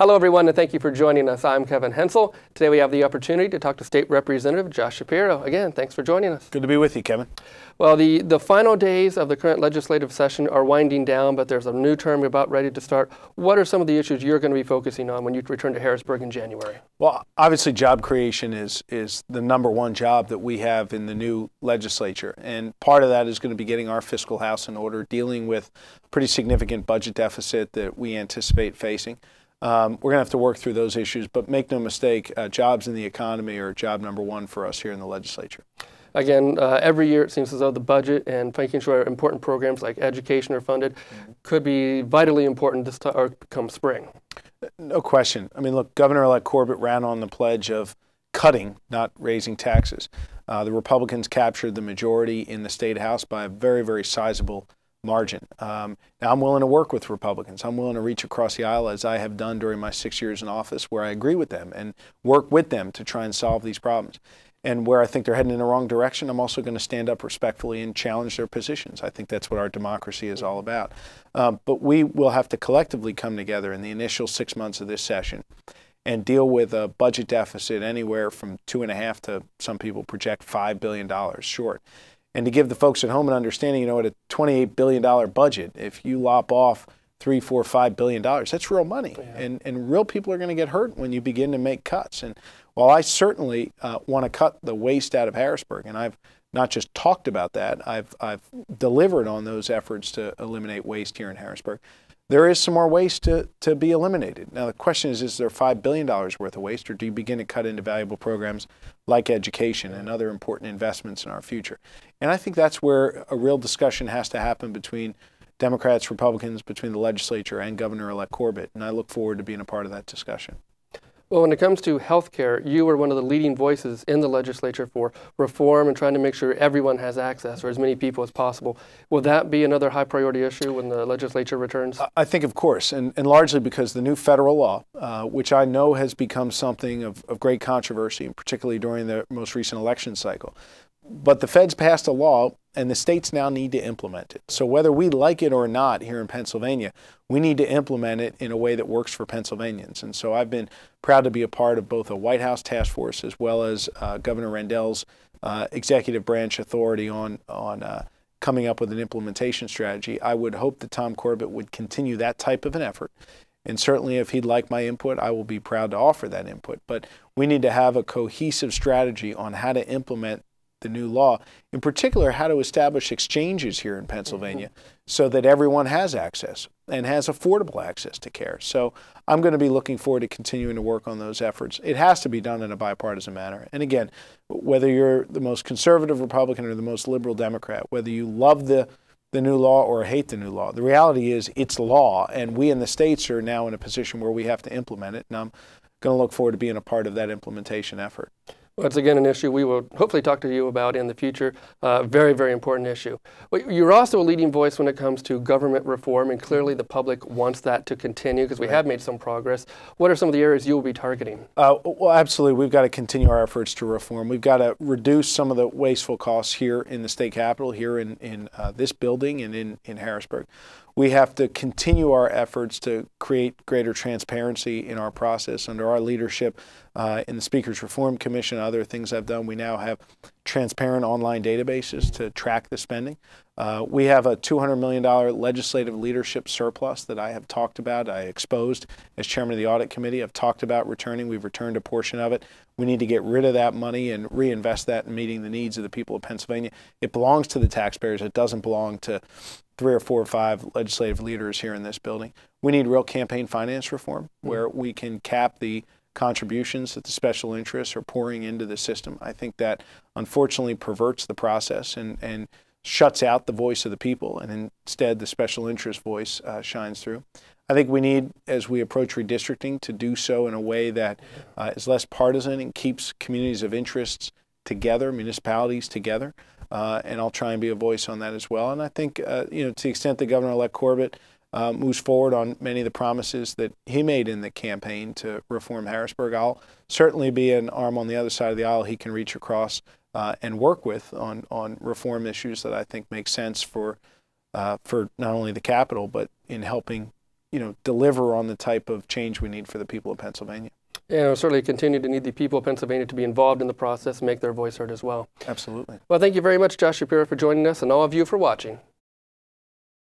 Hello, everyone, and thank you for joining us. I'm Kevin Hensel. Today we have the opportunity to talk to State Representative Josh Shapiro. Again, thanks for joining us. Good to be with you, Kevin. Well, the final days of the current legislative session are winding down, but there's a new term about ready to start. What are some of the issues you're going to be focusing on when you return to Harrisburg in January? Well, obviously job creation is the #1 job that we have in the new legislature. And part of that is going to be getting our fiscal house in order, dealing with pretty significant budget deficit that we anticipate facing. We're going to have to work through those issues, but make no mistake, jobs in the economy are job #1 for us here in the legislature. Again, every year it seems as though the budget and making sure important programs like education are funded could be vitally important this time, or come spring. No question. I mean, look, Governor-elect Corbett ran on the pledge of cutting, not raising taxes. The Republicans captured the majority in the State House by a very, very sizable margin. Now, I'm willing to work with Republicans. I'm willing to reach across the aisle, as I have done during my 6 years in office, where I agree with them and work with them to try and solve these problems. And where I think they're heading in the wrong direction, I'm also going to stand up respectfully and challenge their positions. I think that's what our democracy is all about. But we will have to collectively come together in the initial 6 months of this session and deal with a budget deficit anywhere from 2.5 to, some people project, $5 billion short. And to give the folks at home an understanding, at a $28 billion budget, if you lop off $3, $4, $5 billion, that's real money. Yeah. And real people are going to get hurt when you begin to make cuts. And while I certainly want to cut the waste out of Harrisburg, and I've not just talked about that, I've delivered on those efforts to eliminate waste here in Harrisburg, there is some more waste to be eliminated. Now, the question is there $5 billion worth of waste, or do you begin to cut into valuable programs like education and other important investments in our future? And I think that's where a real discussion has to happen between Democrats, Republicans, between the legislature and Governor-elect Corbett, and I look forward to being a part of that discussion. Well, when it comes to health care, you were one of the leading voices in the legislature for reform and trying to make sure everyone has access, or as many people as possible. Will that be another high priority issue when the legislature returns? I think, of course, and largely because the new federal law, which I know has become something of great controversy, and particularly during the most recent election cycle. But the feds passed a law, and the states now need to implement it. So whether we like it or not here in Pennsylvania, we need to implement it in a way that works for Pennsylvanians. And so I've been proud to be a part of both a White House task force as well as Governor Rendell's executive branch authority on coming up with an implementation strategy. I would hope that Tom Corbett would continue that type of an effort. And certainly if he'd like my input, I will be proud to offer that input. But we need to have a cohesive strategy on how to implement the new law, in particular how to establish exchanges here in Pennsylvania so that everyone has access and has affordable access to care. So I'm going to be looking forward to continuing to work on those efforts. It has to be done in a bipartisan manner. And again, whether you're the most conservative Republican or the most liberal Democrat, whether you love the new law or hate the new law, the reality is it's law, and we in the states are now in a position where we have to implement it, and I'm going to look forward to being a part of that implementation effort. Well, it's again an issue we will hopefully talk to you about in the future. Very, very important issue. Well, you're also a leading voice when it comes to government reform, and clearly the public wants that to continue because we have made some progress. What are some of the areas you will be targeting? Well, absolutely. We've got to continue our efforts to reform. We've got to reduce some of the wasteful costs here in the state capitol, here in this building and in Harrisburg. We have to continue our efforts to create greater transparency in our process. Under our leadership in the Speaker's Reform Commission and other things I've done, we now have transparent online databases to track the spending. We have a $200 million legislative leadership surplus that I have talked about, I exposed as chairman of the Audit Committee. I've talked about returning. We've returned a portion of it. We need to get rid of that money and reinvest that in meeting the needs of the people of Pennsylvania. It belongs to the taxpayers. It doesn't belong to 3 or 4 or 5 legislative leaders here in this building. We need real campaign finance reform where we can cap the contributions that the special interests are pouring into the system. I think that unfortunately perverts the process and shuts out the voice of the people, and instead the special interest voice shines through. I think we need, as we approach redistricting, to do so in a way that is less partisan and keeps communities of interests together, municipalities together. And I'll try and be a voice on that as well. And I think, to the extent that Governor-elect Corbett moves forward on many of the promises that he made in the campaign to reform Harrisburg, I'll certainly be an arm on the other side of the aisle he can reach across and work with on reform issues that I think make sense for not only the Capitol, but in helping deliver on the type of change we need for the people of Pennsylvania. And we'll certainly continue to need the people of Pennsylvania to be involved in the process and make their voice heard as well. Absolutely. Well, thank you very much, Josh Shapiro, for joining us, and all of you for watching.